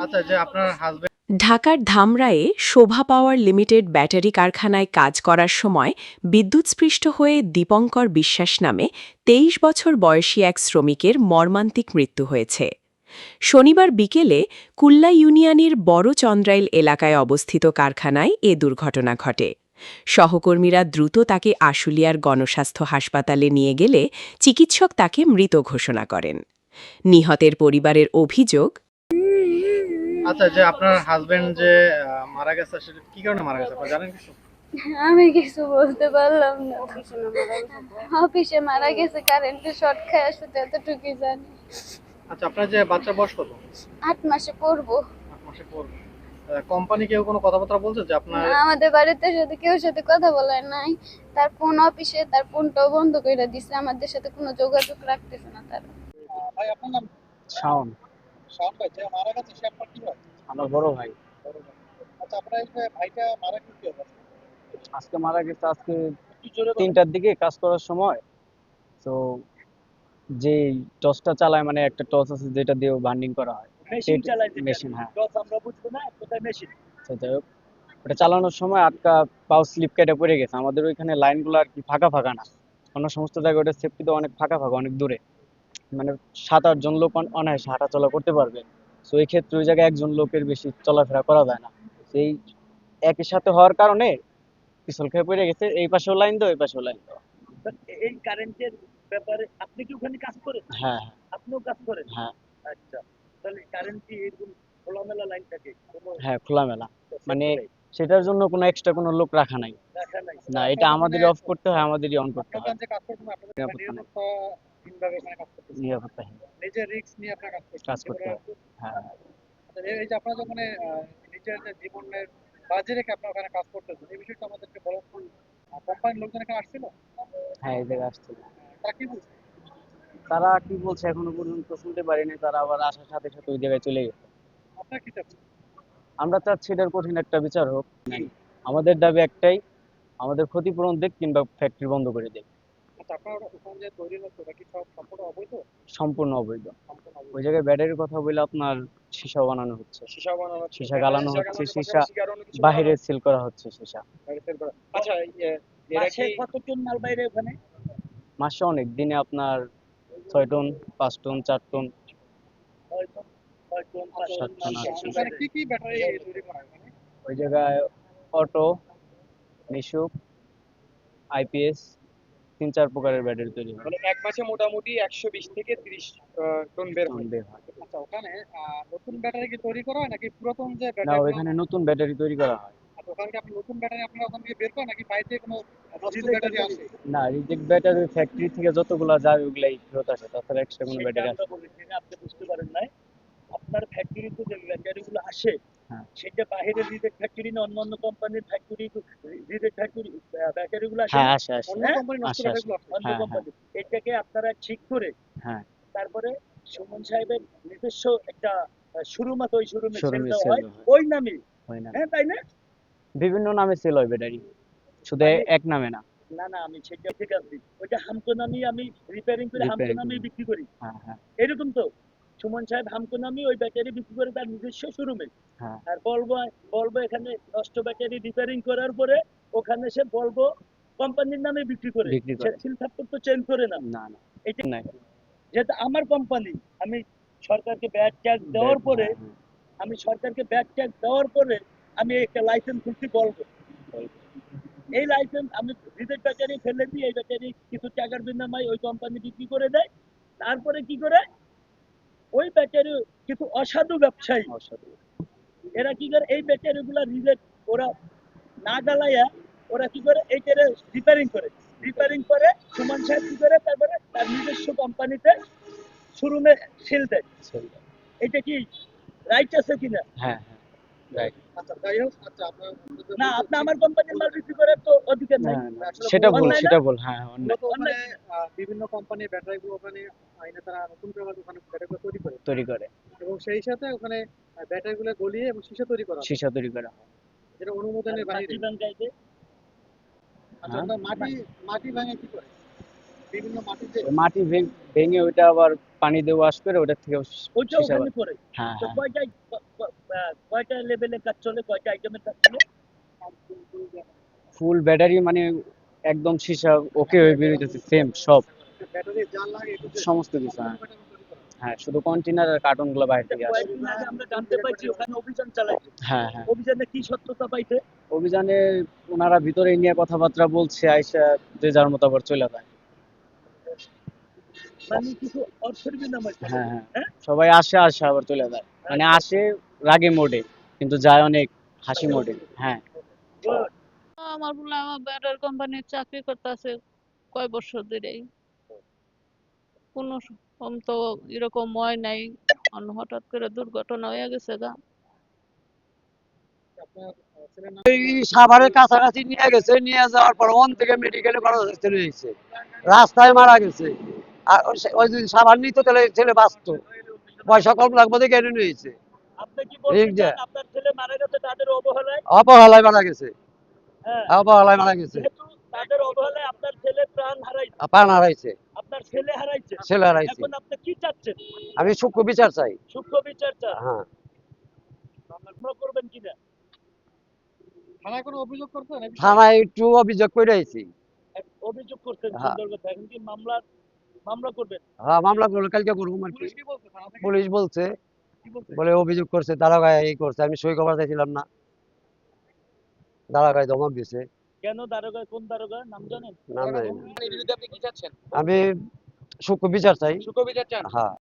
আচ্ছা, যে আপনার হাসব্যান্ড ঢাকার ধামরায়ে শোভা পাওয়ার লিমিটেড ব্যাটারি কারখানায় কাজ করার সময় বিদ্যুৎস্পৃষ্ট হয়ে দীপঙ্কর বিশ্বাস নামে ২৩ বছর বয়সী এক শ্রমিকের মর্মান্তিক মৃত্যু হয়েছে। শনিবার বিকেলে কুল্লা ইউনিয়নের বড় চন্দ্রাইল এলাকায় অবস্থিত কারখানায় এ দুর্ঘটনা ঘটে। সহকর্মীরা দ্রুত তাকে আশুলিয়ার গণস্বাস্থ্য হাসপাতালে নিয়ে গেলে চিকিৎসক তাকে মৃত ঘোষণা করেন। নিহতের পরিবারের অভিযোগ, আচ্ছা, যে আপনার হাসব্যান্ড যে মারা গেছে, সেটা কি কারণে মারা গেছে আপনারা জানেন কিছু? আমি কিছু বলতে পারলাম না। অফিসে মারা গেছে কারেন্টের শর্ট খায়, শুধু এতটুকুই জানি। আচ্ছা, আপনার যে বাচ্চা বয়স কত? 8 মাসে পড়বো। 8 মাসে পর কোম্পানি কেউ কোনো কথাবার্তা বলছে যে আপনার? না, আমাদের বাড়িতে সাথে কেউ সাথে কথা বলার নাই। তার ফোন অফিসে, তার ফোনটাও বন্ধ করে দিছে, আমাদের সাথে কোনো যোগাযোগ রাখতেছে না তারা। ভাই, আপনার নাম? শাওন। শাওন ভাই, যে মারা গেছে সে আপনার কি হয়? আমার বড় ভাই। বড় ভাই। আচ্ছা, আপনার এই যে ভাইটা মারা গেছে কি অবস্থা? আজকে মারা গেছে আজকে একটু জোরে বলেন। 3টার দিকে কাজ করার সময়। তো যে টর্চটা চালায়, মানে একটা টর্চ আছে যেটা দিয়ে বার্নিং করা হয়, মেশিন চালায় যেটা। মেশিন, হ্যাঁ। টস আমরা বুঝবো না, কোথায় মেশিন? তো যাই হোক, ওটা চালানোর সময় আটকা পাও স্লিপ কেটে পড়ে গেছে। আমাদের ওইখানে লাইনগুলো আর কি ফাঁকা ফাঁকা না, অন্য সমস্ত জায়গায় ওটা সেফটি তো অনেক ফাঁকা ফাঁকা, অনেক দূরে, মানে 7-8 জন লোক অনায়াসে হাঁটা চলা করতে পারবে। তো এই ক্ষেত্রে ওই জায়গায় একজন লোকের বেশি চলাফেরা করা যায় না। সেই একই সাথে হওয়ার কারণে পিছল খেয়ে পড়ে গেছে। এই পাশেও লাইন দাও, এই পাশেও লাইন দাও। এই কারেন্টের ব্যাপারে আপনি কি ওখানে কাজ করেন? হ্যাঁ, আপনিও কাজ করেন? হ্যাঁ, আচ্ছা, তাহলে কারেন্ট কি এরকম খোলামেলা লাইন থাকে? কোনো হ্যাঁ, খোলামেলা। মানে সেক্টরে সেটার জন্য কোনো এক্সট্রা কোনো লোক রাখা নাই। রাখা নাই? না, এটা আপনাদের আমাদেরই অফ করতে হয়, আমাদেরই অন করতে আপনারা হয়। যে কাজ করছেন, আপনাদের নিরাপত্তা নেই, নিরাপত্তাহীনভাবে এখানে কাজ করতেছেন। নিরাপত্তাহীন নিজের রিস্ক নিয়ে আপনারা কাজ করছেন। কাজ করতে হয়। হ্যাঁ, আচ্ছা, এই যে আপনারা যখন নিজের যে জীবনের বাজি রেখে আপনারা ওখানে কাজ করতেছেন, এই বিষয়টা আমাদেরকে বলেন তো। কোম্পানির লোকজন এখানে আসছিল? হ্যাঁ, এই জায়গায় আসছিল। তারা কি বলছে? তারা কি বলছে এখনো পর্যন্ত শুনতে পারিনি। তারা আবার আসার সাথে সাথে ওই জায়গায় চলে গেছে। আপনারা কি চাচ্ছেন? আমরা চাচ্ছি এটার কঠিন একটা বিচার হোক। আমাদের দাবি একটাই, আমাদের ক্ষতিপূরণ দিক কিংবা ফ্যাক্টরি বন্ধ করে দিক। আচ্ছা, আপনারা ওখানে যে তৈরি হচ্ছে ওটা কি সব সম্পূর্ণ অবৈধ? সম্পূর্ণ অবৈধ। সম্পূর্ণ ওই অবৈধ। জায়গায় ব্যাটারির কথা বলে আপনার সীসাও বানানো হচ্ছে, সীসা বানানো হচ্ছে, সীসা গালানো হচ্ছে, গালানোর সীসা পাশাপাশি কি আরো অন্য কিছু বানানো বাহিরে হচ্ছে? সিল করা হচ্ছে সীসা। বাইরে sell করা। আচ্ছা, এরা কি কতজন মাল বাইরে ওখানে? মাসে অনেক, দিনে আপনার 6 টন, 5 টন, 4 টন, 6 জন, 6 জন, 7 টন, 8 টন। ওখানে কি কি ব্যাটারি তৈরি করা হয় ওখানে? ওই জায়গায় অটো, মিশুক, আইপিএস, 3-4 প্রকারের ব্যাটারি তৈরি হয়। মানে এক মাসে মোটামুটি 120 থেকে 30 টন বের টন হয়। বের হয়। আচ্ছা, ওখানে নতুন ব্যাটারি কি তৈরি করা হয় নাকি পুরাতন যে না, ব্যাটারিগুলো? ওইখানে নতুন ব্যাটারি তৈরি করা হয়। আচ্ছা, ওখানে কি আপনি নতুন ব্যাটারি আপনারা ওখান থেকে বের করেন নাকি বাইরে থেকে কোনো নতুন ব্যাটারি আসে? না, রিজেক্ট ব্যাটারি ফ্যাক্টরি থেকে যতগুলা যায় ওগুলাই ফেরত আসে, তাছাড়া এক্সট্রা কোনো সেটা ব্যাটারি আমরা আসে না। বলেছি না, আপনি বুঝতে পারেন নাই। আপনার ফ্যাক্টরিতে যে ব্যাটারিগুলো আসে, হ্যাঁ, সেটা বাইরের রিজেক্ট ফ্যাক্টরি না অন্য অন্য কোম্পানির ফ্যাক্টরি? রিজেক্ট ফ্যাক্টরি ব্যাটারিগুলো আসে হ্যাঁ, না? আসে আসে। অন্য কোম্পানির নষ্ট আসে আসে। ব্যাটারিগুলো আসে? অন্য হ্যাঁ, হ্যাঁ, কোম্পানি। এটাকে আপনারা ঠিক করে হ্যাঁ। তারপরে সুমন সাহেবের নিজস্ব একটা শোরুম আছে, ওই শোরুমে সেল শোরুমে দেওয়া সেল হয় হয়। ওই নামে। হয় না, হ্যাঁ, তাই না? বিভিন্ন নামে সেল হয় ব্যাটারি, শুধু আমি এক নামে না। না না, আমি সেটা ঠিক আছে, ওইটা হামকো নামে আমি রিপেয়ারিং করে হামকো রিপেয়ারিং। নামে বিক্রি করি। হ্যাঁ, হ্যাঁ, এরকম তো। সুমন সাহেব হামকো নামে ওই ব্যাটারি বিক্রি করে তার নিজস্ব শোরুমে। হ্যাঁ। আর বলবো বলবো এখানে নষ্ট ব্যাটারি রিপেয়ারিং করার পরে ওখানে সে বলবো কোম্পানির নামে বিক্রি করে। বিক্রি সে করে। সিল থাপ্পর তো চেঞ্জ করে না। না, না, এটা নাই। যেহেতু আমার কোম্পানি, আমি সরকারকে ব্যাড ট্যাক্স দেওয়ার ব্যাট, পরে, হ্যাঁ, হ্যাঁ। আমি সরকারকে ব্যাড ট্যাক্স দেওয়ার পরে আমি একটা লাইসেন্স খুলছি বলবো। এই লাইসেন্স আমি রিজেক্ট ব্যাটারি ফেলে দিই, এই ব্যাটারি কিছু টাকার বিনিময়ে ওই কোম্পানি বিক্রি করে দেয়। তারপরে কি করে ওই ব্যাটারি কিছু অসাধু ব্যবসায়ী, অসাধু। এরা কি করে এই ব্যাটারিগুলো রিজেক্ট, ওরা না জ্বালাইয়া ওরা কি করে এইটারে রিপেয়ারিং করে। রিপেয়ারিং করে সুমন সাহেব কি করে তারপরে তার নিজস্ব কোম্পানিতে শোরুমে সেল দেয়। সেল। এটা কি রাইট আছে কিনা? হ্যাঁ, হ্যাঁ, রাইট। আচ্ছা, যাই হোক। আচ্ছা, আপনার না, আপনি আমার কোম্পানির মাল বিক্রি করার তো অধিকার না, নাই। না, আসলে সেটা ভুল, অন্যায় না? সেটা ভুল। হ্যাঁ, অন্যায়। মূলত ওখানে বিভিন্ন কোম্পানির ব্যাটারিগুলো ওখানে আইনে তারা নতুন করে আবার ওখানে ব্যাটারিগুলো তৈরি করে তৈরি করে। এবং সেই সাথে ওখানে ব্যাটারিগুলো গলিয়ে এবং সীসা তৈরি করা হয়, সীসা তৈরি করা হয়। যেটা অনুমোদনের বাইরে। আচ্ছা, হ্যাঁ, ওটা মাটি মাটি ভাঙে কি করে? বিভিন্ন মাটি যে ওই মাটি ভেঙে ওইটা আবার পানি দিয়ে ওয়াশ করে ওটা থেকে ওইটা সীসা ওখানে পড়ে। হ্যাঁ তো হ্যাঁ কয়টা লেভেলের কাজ চলে, কয়টা আইটেমের কাজ চলে? ফুল ব্যাটারি মানে একদম সীসা ওকে হয়ে বেরোইতেছে সেম সব সমস্ত কিছু হ্যাঁ হ্যাঁ শুধু কন্টেনার আর কার্টন গুলো বাইরে থেকে আসে কয়েকদিন আগে আমরা জানতে পাইছি ওখানে অভিযান চালাইছে। হ্যাঁ হ্যাঁ অভিযানে কি সত্যতা পাইছে? অভিযানে ওনারা ভিতরে নিয়ে কথাবার্তা বলছে আইসা যে যার মতো আবার চলে যায় মানে কিছু অর্থের বিনিময়ে চলে। হ্যাঁ হ্যাঁ হ্যাঁ? সবাই আসে আসে আবার চলে যায় মানে আসে রাগে মোডে কিন্তু যায় অনেক হাসি মোডে হ্যাঁ Good. আমার বলে আমার ব্যাটার কোম্পানির চাকরি করতেছে কয় বছর ধরেই কোনো রকম তো এরকম হয় নাই হঠাৎ করে দুর্ঘটনা হয়ে গেছে গা সাভারের কাছাকাছি নিয়ে গেছে, নিয়ে যাওয়ার পর ওখান থেকে মেডিকেলে চলে গেছে, রাস্তায় মারা গেছে। আর ওই যদি সাভার নিত তাহলে ছেলে বাঁচতো, পয়সা কম লাগবে দেখে এনে নিয়েছে। আপনি কি বলতে ঠিক যে। চান আপনার ছেলে মারা গেছে তাদের অবহেলায়? অবহেলায় মারা গেছে, হ্যাঁ। অবহেলায় মারা গেছে, যেহেতু তাদের অবহেলায় আপনার ছেলে প্রাণ হারাইছে, প্রাণ হারাইছে, আপনার ছেলে হারাইছে, ছেলে হারাইছে। এখন আপনি কি চাচ্ছেন? আমি সূক্ষ্ম বিচার চাই। সূক্ষ্ম বিচার চান? হ্যাঁ, আপনারা করবেন কিনা? থানায় একটু অভিযোগ করে আইছি। অভিযোগ করছেন, হ্যাঁ। সুন্দর কথা। এখন কি মামলা করবেন? হ্যাঁ, মামলা করলো, কালকে করবো আর কি। পুলিশ বলছে, বলে অভিযোগ করছে, দারোগায় এই করছে, আমি সই করা চাইছিলাম না, দারোগায় ধমক দিছে। কেন দারোগা, কোন দারোগা নাম জানেন? নাম জানি না। এর বিরুদ্ধে আপনি কি চাচ্ছেন? আমি সূক্ষ্ম বিচার চাই। সূক্ষ্ম বিচার চান? হ্যাঁ।